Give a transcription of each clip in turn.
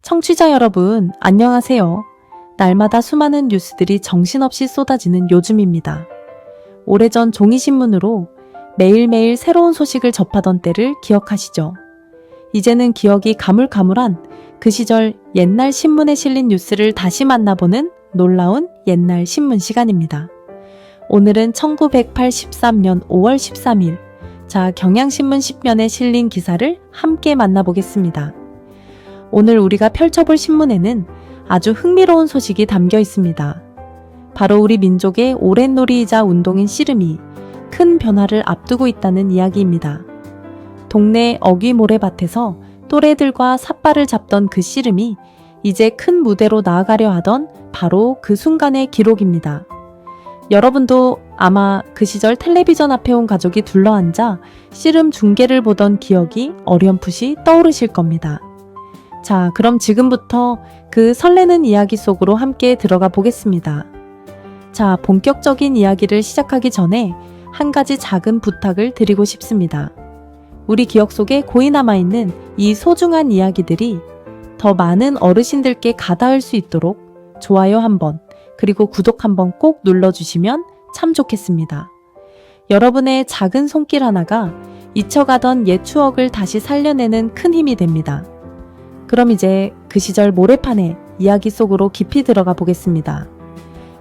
청취자 여러분, 안녕하세요. 날마다 수많은 뉴스들이 정신없이 쏟아지는 요즘입니다. 오래전 종이신문으로 매일매일 새로운 소식을 접하던 때를 기억하시죠? 이제는 기억이 가물가물한 그 시절 옛날 신문에 실린 뉴스를 다시 만나보는 놀라운 옛날 신문 시간입니다. 오늘은 1983년 5월 13일, 경향신문 10면에 실린 기사를 함께 만나보겠습니다. 오늘 우리가 펼쳐볼 신문에는 아주 흥미로운 소식이 담겨 있습니다. 바로 우리 민족의 오랜 놀이이자 운동인 씨름이 큰 변화를 앞두고 있다는 이야기입니다. 동네 어귀 모래밭에서 또래들과 삿발을 잡던 그 씨름이 이제 큰 무대로 나아가려 하던 바로 그 순간의 기록입니다. 여러분도 아마 그 시절 텔레비전 앞에 온 가족이 둘러앉아 씨름 중계를 보던 기억이 어렴풋이 떠오르실 겁니다. 자, 그럼 지금부터 그 설레는 이야기 속으로 함께 들어가 보겠습니다. 자, 본격적인 이야기를 시작하기 전에 한 가지 작은 부탁을 드리고 싶습니다. 우리 기억 속에 고이 남아있는 이 소중한 이야기들이 더 많은 어르신들께 가닿을 수 있도록 좋아요 한번, 그리고 구독 한번 꼭 눌러주시면 참 좋겠습니다. 여러분의 작은 손길 하나가 잊혀가던 옛 추억을 다시 살려내는 큰 힘이 됩니다. 그럼 이제 그 시절 모래판의 이야기 속으로 깊이 들어가 보겠습니다.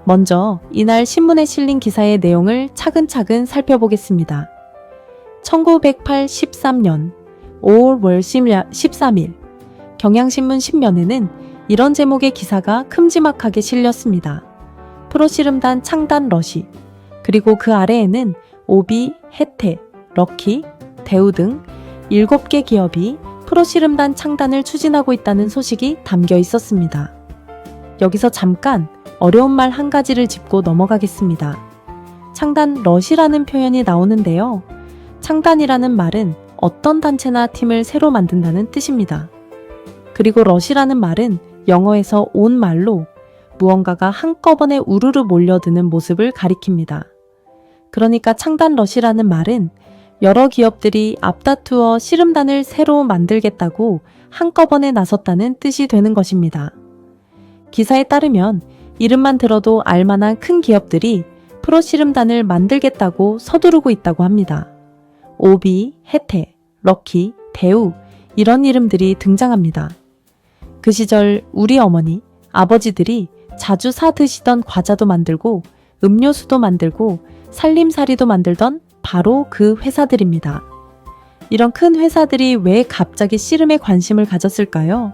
먼저 이날 신문에 실린 기사의 내용을 차근차근 살펴보겠습니다. 1983년 5월 13일 경향신문 10면에는 이런 제목의 기사가 큼지막하게 실렸습니다. 프로씨름단 창단 러시, 그리고 그 아래에는 오비, 혜태, 럭키, 대우 등 7개 기업이 프로씨름단 창단을 추진하고 있다는 소식이 담겨 있었습니다. 여기서 잠깐 어려운 말 한 가지를 짚고 넘어가겠습니다. 창단 러시라는 표현이 나오는데요. 창단이라는 말은 어떤 단체나 팀을 새로 만든다는 뜻입니다. 그리고 러시라는 말은 영어에서 온 말로 무언가가 한꺼번에 우르르 몰려드는 모습을 가리킵니다. 그러니까 창단 러시라는 말은 여러 기업들이 앞다투어 씨름단을 새로 만들겠다고 한꺼번에 나섰다는 뜻이 되는 것입니다. 기사에 따르면 이름만 들어도 알만한 큰 기업들이 프로 씨름단을 만들겠다고 서두르고 있다고 합니다. 오비, 혜태, 럭키, 대우 이런 이름들이 등장합니다. 그 시절 우리 어머니, 아버지들이 자주 사 드시던 과자도 만들고 음료수도 만들고 살림살이도 만들던 바로 그 회사들입니다. 이런 큰 회사들이 왜 갑자기 씨름에 관심을 가졌을까요?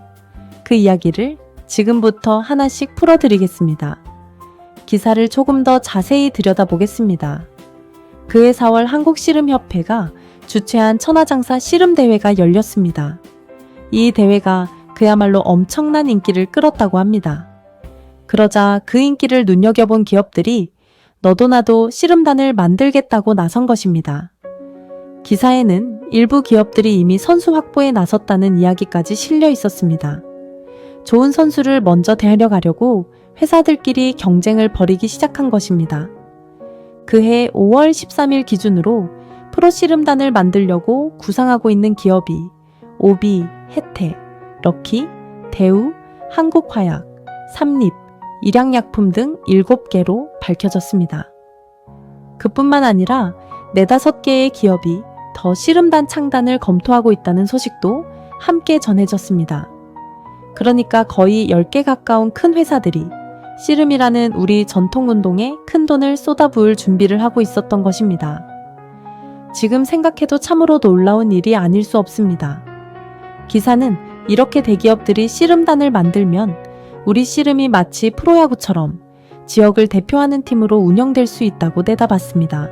그 이야기를 지금부터 하나씩 풀어드리겠습니다. 기사를 조금 더 자세히 들여다보겠습니다. 그해 4월 한국씨름협회가 주최한 천하장사 씨름대회가 열렸습니다. 이 대회가 그야말로 엄청난 인기를 끌었다고 합니다. 그러자 그 인기를 눈여겨본 기업들이 너도 나도 씨름단을 만들겠다고 나선 것입니다. 기사에는 일부 기업들이 이미 선수 확보에 나섰다는 이야기까지 실려 있었습니다. 좋은 선수를 먼저 데려가려고 회사들끼리 경쟁을 벌이기 시작한 것입니다. 그해 5월 13일 기준으로 프로 씨름단을 만들려고 구상하고 있는 기업이 오비, 혜태, 럭키, 대우, 한국화약, 삼립, 일양약품 등 7개로 밝혀졌습니다. 그뿐만 아니라 4-5개의 기업이 더 씨름단 창단을 검토하고 있다는 소식도 함께 전해졌습니다. 그러니까 거의 10개 가까운 큰 회사들이 씨름이라는 우리 전통운동에 큰 돈을 쏟아부을 준비를 하고 있었던 것입니다. 지금 생각해도 참으로 놀라운 일이 아닐 수 없습니다. 기사는 이렇게 대기업들이 씨름단을 만들면 우리 씨름이 마치 프로야구처럼 지역을 대표하는 팀으로 운영될 수 있다고 내다봤습니다.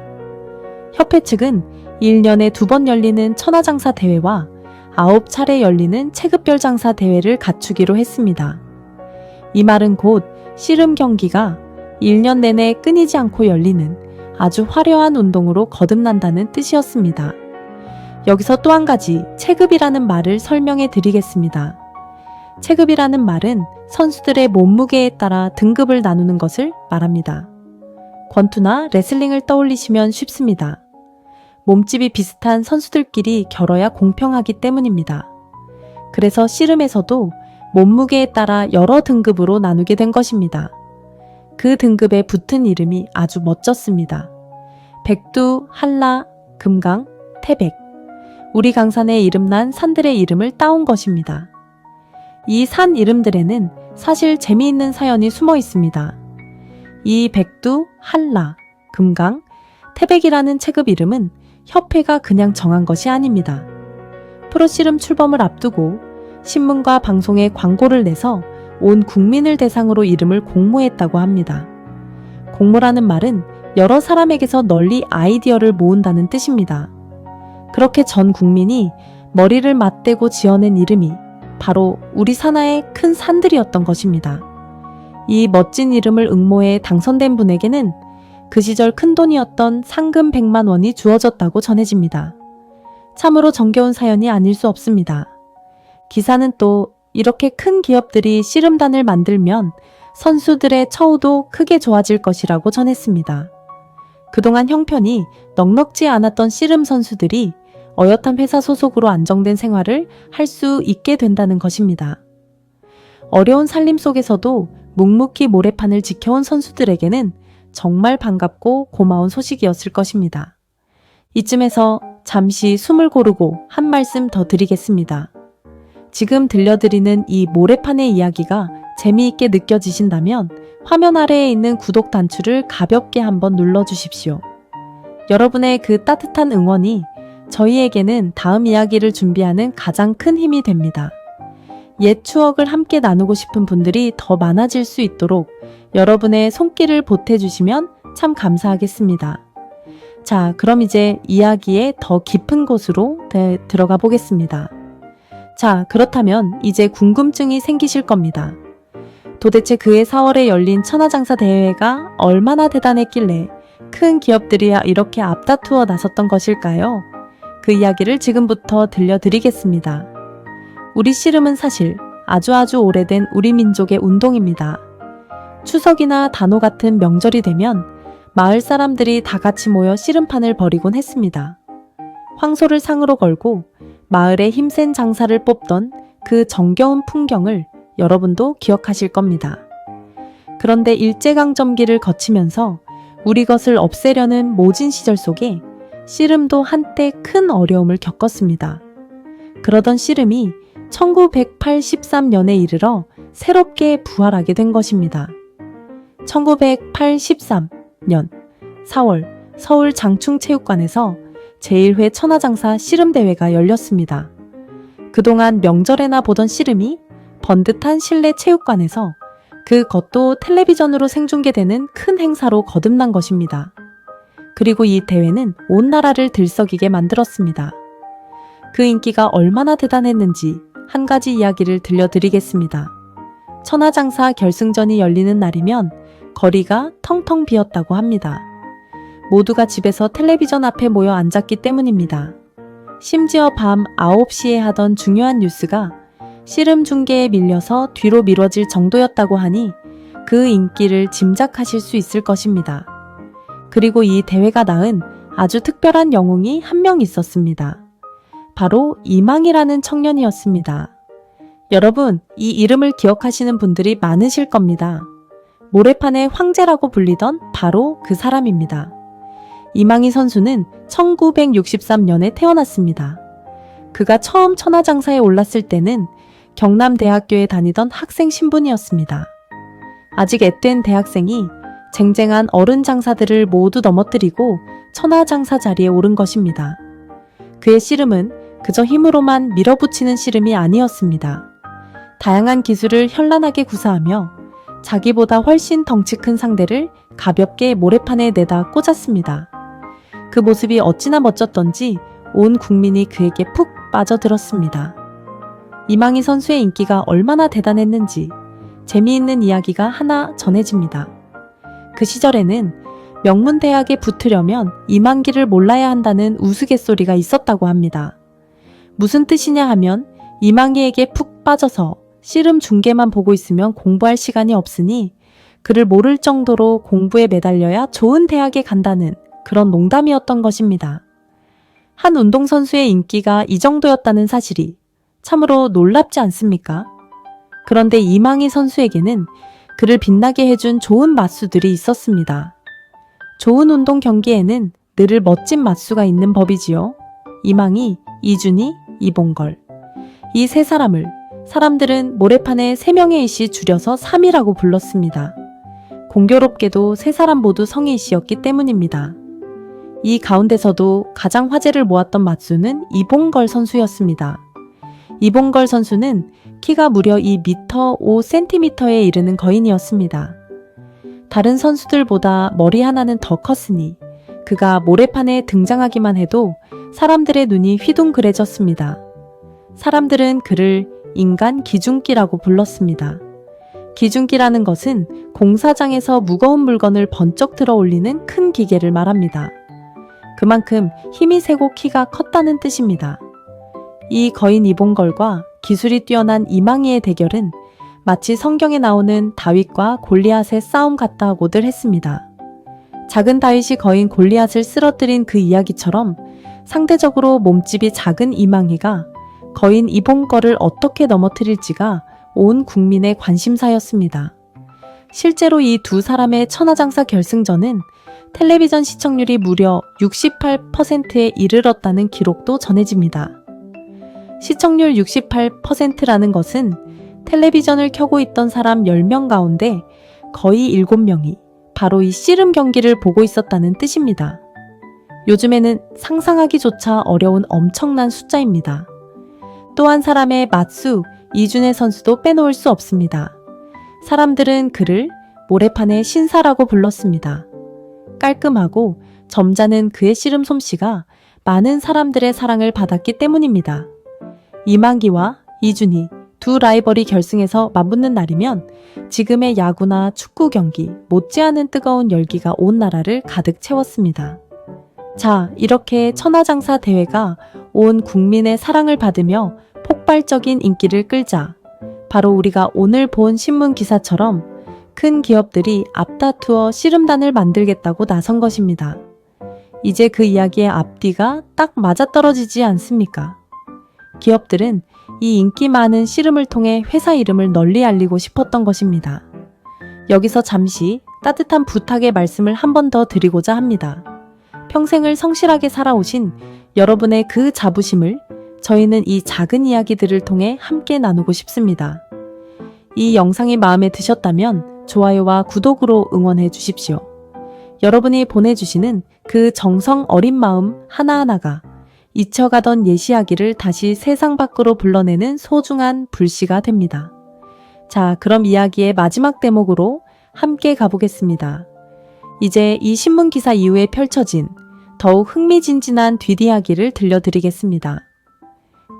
협회 측은 1년에 2번 열리는 천하장사 대회와 9차례 열리는 체급별 장사 대회를 갖추기로 했습니다. 이 말은 곧 씨름 경기가 1년 내내 끊이지 않고 열리는 아주 화려한 운동으로 거듭난다는 뜻이었습니다. 여기서 또 한 가지 체급이라는 말을 설명해 드리겠습니다. 체급이라는 말은 선수들의 몸무게에 따라 등급을 나누는 것을 말합니다. 권투나 레슬링을 떠올리시면 쉽습니다. 몸집이 비슷한 선수들끼리 겨뤄야 공평하기 때문입니다. 그래서 씨름에서도 몸무게에 따라 여러 등급으로 나누게 된 것입니다. 그 등급에 붙은 이름이 아주 멋졌습니다. 백두, 한라, 금강, 태백. 우리 강산에 이름난 산들의 이름을 따온 것입니다. 이 산 이름들에는 사실 재미있는 사연이 숨어 있습니다. 이 백두, 한라, 금강, 태백이라는 체급 이름은 협회가 그냥 정한 것이 아닙니다. 프로씨름 출범을 앞두고 신문과 방송에 광고를 내서 온 국민을 대상으로 이름을 공모했다고 합니다. 공모라는 말은 여러 사람에게서 널리 아이디어를 모은다는 뜻입니다. 그렇게 전 국민이 머리를 맞대고 지어낸 이름이 바로 우리 산하의 큰 산들이었던 것입니다. 이 멋진 이름을 응모해 당선된 분에게는 그 시절 큰돈이었던 상금 100만 원이 주어졌다고 전해집니다. 참으로 정겨운 사연이 아닐 수 없습니다. 기사는 또 이렇게 큰 기업들이 씨름단을 만들면 선수들의 처우도 크게 좋아질 것이라고 전했습니다. 그동안 형편이 넉넉지 않았던 씨름 선수들이 어엿한 회사 소속으로 안정된 생활을 할 수 있게 된다는 것입니다. 어려운 살림 속에서도 묵묵히 모래판을 지켜온 선수들에게는 정말 반갑고 고마운 소식이었을 것입니다. 이쯤에서 잠시 숨을 고르고 한 말씀 더 드리겠습니다. 지금 들려드리는 이 모래판의 이야기가 재미있게 느껴지신다면 화면 아래에 있는 구독 단추를 가볍게 한번 눌러주십시오. 여러분의 그 따뜻한 응원이 저희에게는 다음 이야기를 준비하는 가장 큰 힘이 됩니다. 옛 추억을 함께 나누고 싶은 분들이 더 많아질 수 있도록 여러분의 손길을 보태주시면 참 감사하겠습니다. 자, 그럼 이제 이야기의 더 깊은 곳으로 들어가 보겠습니다. 자, 그렇다면 이제 궁금증이 생기실 겁니다. 도대체 그해 4월에 열린 천하장사 대회가 얼마나 대단했길래 큰 기업들이 이렇게 앞다투어 나섰던 것일까요? 그 이야기를 지금부터 들려드리겠습니다. 우리 씨름은 사실 아주 오래된 우리 민족의 운동입니다. 추석이나 단오 같은 명절이 되면 마을 사람들이 다 같이 모여 씨름판을 벌이곤 했습니다. 황소를 상으로 걸고 마을에 힘센 장사를 뽑던 그 정겨운 풍경을 여러분도 기억하실 겁니다. 그런데 일제강점기를 거치면서 우리 것을 없애려는 모진 시절 속에 씨름도 한때 큰 어려움을 겪었습니다. 그러던 씨름이 1983년에 이르러 새롭게 부활하게 된 것입니다. 1983년 4월 서울 장충체육관에서 제1회 천하장사 씨름대회가 열렸습니다. 그동안 명절에나 보던 씨름이 번듯한 실내 체육관에서 그것도 텔레비전으로 생중계되는 큰 행사로 거듭난 것입니다. 그리고 이 대회는 온 나라를 들썩이게 만들었습니다. 그 인기가 얼마나 대단했는지 한 가지 이야기를 들려드리겠습니다. 천하장사 결승전이 열리는 날이면 거리가 텅텅 비었다고 합니다. 모두가 집에서 텔레비전 앞에 모여 앉았기 때문입니다. 심지어 밤 9시에 하던 중요한 뉴스가 씨름 중계에 밀려서 뒤로 미뤄질 정도였다고 하니 그 인기를 짐작하실 수 있을 것입니다. 그리고 이 대회가 낳은 아주 특별한 영웅이 한 명 있었습니다. 바로 이망이라는 청년이었습니다. 여러분, 이 이름을 기억하시는 분들이 많으실 겁니다. 모래판의 황제라고 불리던 바로 그 사람입니다. 이망희 선수는 1963년에 태어났습니다. 그가 처음 천하장사에 올랐을 때는 경남대학교에 다니던 학생 신분이었습니다. 아직 앳된 대학생이 쟁쟁한 어른 장사들을 모두 넘어뜨리고 천하장사 자리에 오른 것입니다. 그의 씨름은 그저 힘으로만 밀어붙이는 씨름이 아니었습니다. 다양한 기술을 현란하게 구사하며 자기보다 훨씬 덩치 큰 상대를 가볍게 모래판에 내다 꽂았습니다. 그 모습이 어찌나 멋졌던지 온 국민이 그에게 푹 빠져들었습니다. 이망희 선수의 인기가 얼마나 대단했는지 재미있는 이야기가 하나 전해집니다. 그 시절에는 명문대학에 붙으려면 이망기를 몰라야 한다는 우스갯소리가 있었다고 합니다. 무슨 뜻이냐 하면 이망희에게 푹 빠져서 씨름 중계만 보고 있으면 공부할 시간이 없으니 그를 모를 정도로 공부에 매달려야 좋은 대학에 간다는 그런 농담이었던 것입니다. 한 운동선수의 인기가 이 정도였다는 사실이 참으로 놀랍지 않습니까? 그런데 이망희 선수에게는 그를 빛나게 해준 좋은 맞수들이 있었습니다. 좋은 운동 경기에는 늘 멋진 맞수가 있는 법이지요. 이망희, 이준희, 이봉걸. 이 세 사람을 사람들은 모래판에 3명의 이씨 줄여서 3이라고 불렀습니다. 공교롭게도 세 사람 모두 성의 이씨였기 때문입니다. 이 가운데서도 가장 화제를 모았던 맞수는 이봉걸 선수였습니다. 이봉걸 선수는 키가 무려 2m 5cm에 이르는 거인이었습니다. 다른 선수들보다 머리 하나는 더 컸으니 그가 모래판에 등장하기만 해도 사람들의 눈이 휘둥그레졌습니다. 사람들은 그를 인간 기중기라고 불렀습니다. 기중기라는 것은 공사장에서 무거운 물건을 번쩍 들어 올리는 큰 기계를 말합니다. 그만큼 힘이 세고 키가 컸다는 뜻입니다. 이 거인 이봉걸과 기술이 뛰어난 이망희의 대결은 마치 성경에 나오는 다윗과 골리앗의 싸움 같다고들 했습니다. 작은 다윗이 거인 골리앗을 쓰러뜨린 그 이야기처럼 상대적으로 몸집이 작은 이망희가 거인 이봉걸을 어떻게 넘어뜨릴지가 온 국민의 관심사였습니다. 실제로 이 두 사람의 천하장사 결승전은 텔레비전 시청률이 무려 68%에 이르렀다는 기록도 전해집니다. 시청률 68%라는 것은 텔레비전을 켜고 있던 사람 10명 가운데 거의 7명이 바로 이 씨름 경기를 보고 있었다는 뜻입니다. 요즘에는 상상하기조차 어려운 엄청난 숫자입니다. 또 한 사람의 맞수, 이준혜 선수도 빼놓을 수 없습니다. 사람들은 그를 모래판의 신사라고 불렀습니다. 깔끔하고 점잖은 그의 씨름 솜씨가 많은 사람들의 사랑을 받았기 때문입니다. 이망기와 이준희 두 라이벌이 결승에서 맞붙는 날이면 지금의 야구나 축구 경기 못지않은 뜨거운 열기가 온 나라를 가득 채웠습니다. 자, 이렇게 천하장사 대회가 온 국민의 사랑을 받으며 폭발적인 인기를 끌자 바로 우리가 오늘 본 신문 기사처럼 큰 기업들이 앞다투어 씨름단을 만들겠다고 나선 것입니다. 이제 그 이야기의 앞뒤가 딱 맞아떨어지지 않습니까? 기업들은 이 인기 많은 씨름을 통해 회사 이름을 널리 알리고 싶었던 것입니다. 여기서 잠시 따뜻한 부탁의 말씀을 한 번 더 드리고자 합니다. 평생을 성실하게 살아오신 여러분의 그 자부심을 저희는 이 작은 이야기들을 통해 함께 나누고 싶습니다. 이 영상이 마음에 드셨다면 좋아요와 구독으로 응원해 주십시오. 여러분이 보내주시는 그 정성 어린 마음 하나하나가 잊혀가던 옛 이야기를 다시 세상 밖으로 불러내는 소중한 불씨가 됩니다. 자, 그럼 이야기의 마지막 대목으로 함께 가보겠습니다. 이제 이 신문 기사 이후에 펼쳐진 더욱 흥미진진한 뒷이야기를 들려드리겠습니다.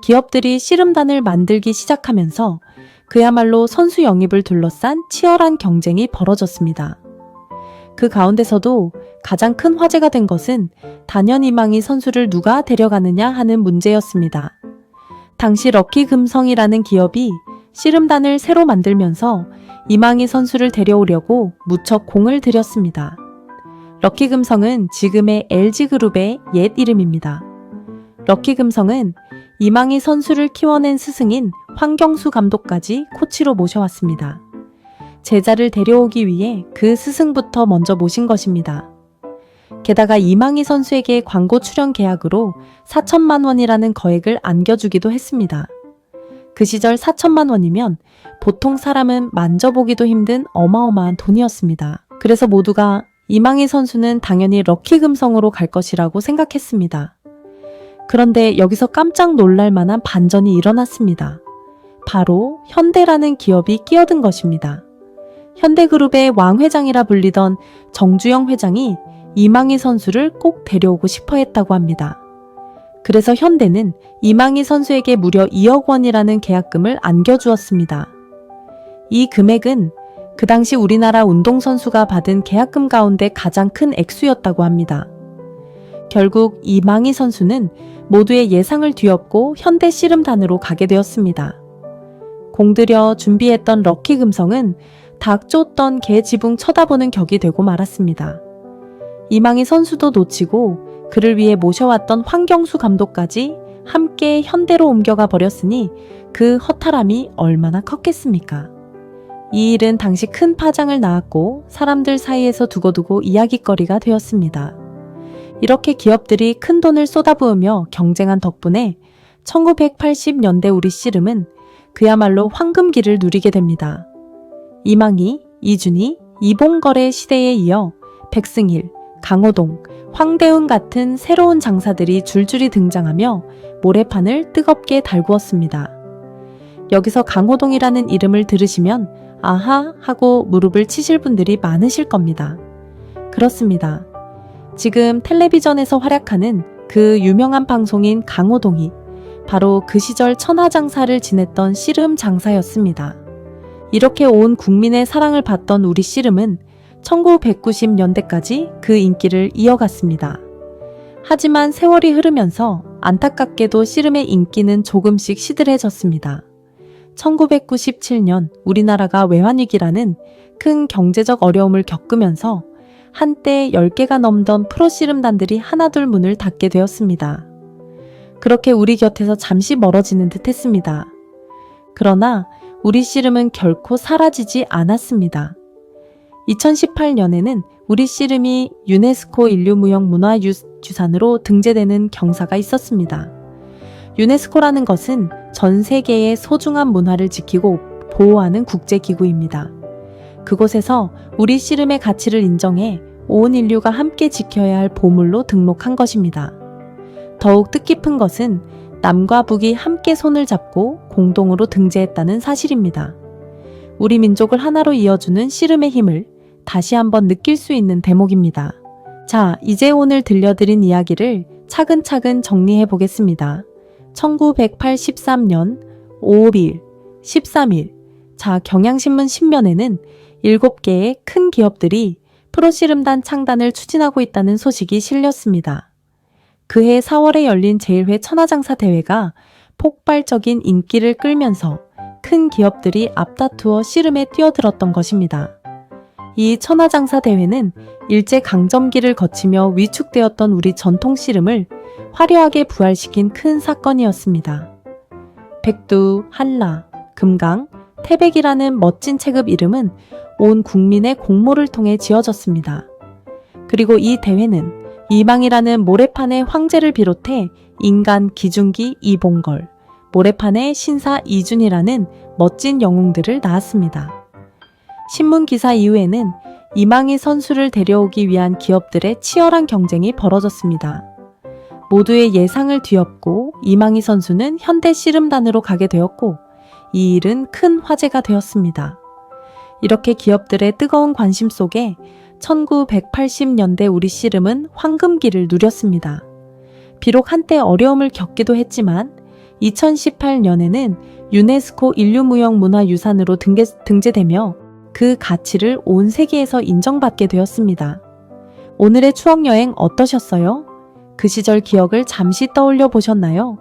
기업들이 씨름단을 만들기 시작하면서 그야말로 선수 영입을 둘러싼 치열한 경쟁이 벌어졌습니다. 그 가운데서도 가장 큰 화제가 된 것은 단연 이망희 선수를 누가 데려가느냐 하는 문제였습니다. 당시 럭키금성이라는 기업이 씨름단을 새로 만들면서 이망희 선수를 데려오려고 무척 공을 들였습니다. 럭키금성은 지금의 LG그룹의 옛 이름입니다. 럭키금성은 이망희 선수를 키워낸 스승인 황경수 감독까지 코치로 모셔왔습니다. 제자를 데려오기 위해 그 스승부터 먼저 모신 것입니다. 게다가 이망희 선수에게 광고 출연 계약으로 4천만 원이라는 거액을 안겨주기도 했습니다. 그 시절 4천만 원이면 보통 사람은 만져보기도 힘든 어마어마한 돈이었습니다. 그래서 모두가 이망희 선수는 당연히 럭키금성으로 갈 것이라고 생각했습니다. 그런데 여기서 깜짝 놀랄 만한 반전이 일어났습니다. 바로 현대라는 기업이 끼어든 것입니다. 현대그룹의 왕회장이라 불리던 정주영 회장이 이망희 선수를 꼭 데려오고 싶어 했다고 합니다. 그래서 현대는 이망희 선수에게 무려 2억 원이라는 계약금을 안겨주었습니다. 이 금액은 그 당시 우리나라 운동선수가 받은 계약금 가운데 가장 큰 액수였다고 합니다. 결국 이망희 선수는 모두의 예상을 뒤엎고 현대 씨름단으로 가게 되었습니다. 공들여 준비했던 럭키금성은 닭 쫓던 개 지붕 쳐다보는 격이 되고 말았습니다. 이망희 선수도 놓치고 그를 위해 모셔왔던 황경수 감독까지 함께 현대로 옮겨가 버렸으니 그 허탈함이 얼마나 컸겠습니까? 이 일은 당시 큰 파장을 낳았고 사람들 사이에서 두고두고 이야깃거리가 되었습니다. 이렇게 기업들이 큰 돈을 쏟아부으며 경쟁한 덕분에 1980년대 우리 씨름은 그야말로 황금기를 누리게 됩니다. 이망희, 이준희, 이봉걸의 시대에 이어 백승일, 강호동, 황대훈 같은 새로운 장사들이 줄줄이 등장하며 모래판을 뜨겁게 달구었습니다. 여기서 강호동이라는 이름을 들으시면 아하 하고 무릎을 치실 분들이 많으실 겁니다. 그렇습니다. 지금 텔레비전에서 활약하는 그 유명한 방송인 강호동이 바로 그 시절 천하장사를 지냈던 씨름 장사였습니다. 이렇게 온 국민의 사랑을 받던 우리 씨름은 1990년대까지 그 인기를 이어갔습니다. 하지만 세월이 흐르면서 안타깝게도 씨름의 인기는 조금씩 시들해졌습니다. 1997년 우리나라가 외환위기라는 큰 경제적 어려움을 겪으면서 한때 10개가 넘던 프로씨름단들이 하나둘 문을 닫게 되었습니다. 그렇게 우리 곁에서 잠시 멀어지는 듯 했습니다. 그러나 우리 씨름은 결코 사라지지 않았습니다. 2018년에는 우리 씨름이 유네스코 인류무형문화유산으로 등재되는 경사가 있었습니다. 유네스코라는 것은 전 세계의 소중한 문화를 지키고 보호하는 국제기구입니다. 그곳에서 우리 씨름의 가치를 인정해 온 인류가 함께 지켜야 할 보물로 등록한 것입니다. 더욱 뜻깊은 것은 남과 북이 함께 손을 잡고 공동으로 등재했다는 사실입니다. 우리 민족을 하나로 이어주는 씨름의 힘을 다시 한번 느낄 수 있는 대목입니다. 자, 이제 오늘 들려드린 이야기를 차근차근 정리해 보겠습니다. 1983년 5일, 13일, 자, 경향신문 신면에는 7개의 큰 기업들이 프로씨름단 창단을 추진하고 있다는 소식이 실렸습니다. 그해 4월에 열린 제1회 천하장사 대회가 폭발적인 인기를 끌면서 큰 기업들이 앞다투어 씨름에 뛰어들었던 것입니다. 이 천하장사 대회는 일제강점기를 거치며 위축되었던 우리 전통 씨름을 화려하게 부활시킨 큰 사건이었습니다. 백두, 한라, 금강, 태백이라는 멋진 체급 이름은 온 국민의 공모를 통해 지어졌습니다. 그리고 이 대회는 이망이라는 모래판의 황제를 비롯해 인간 기중기 이봉걸, 모래판의 신사 이준이라는 멋진 영웅들을 낳았습니다. 신문 기사 이후에는 이망희 선수를 데려오기 위한 기업들의 치열한 경쟁이 벌어졌습니다. 모두의 예상을 뒤엎고 이망희 선수는 현대 씨름단으로 가게 되었고 이 일은 큰 화제가 되었습니다. 이렇게 기업들의 뜨거운 관심 속에 1980년대 우리 씨름은 황금기를 누렸습니다. 비록 한때 어려움을 겪기도 했지만 2018년에는 유네스코 인류무형문화유산으로 등재되며 그 가치를 온 세계에서 인정받게 되었습니다. 오늘의 추억여행 어떠셨어요? 그 시절 기억을 잠시 떠올려 보셨나요?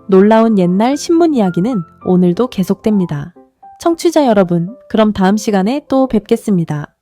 놀라운 옛날 신문 이야기는 오늘도 계속됩니다. 청취자 여러분, 그럼 다음 시간에 또 뵙겠습니다.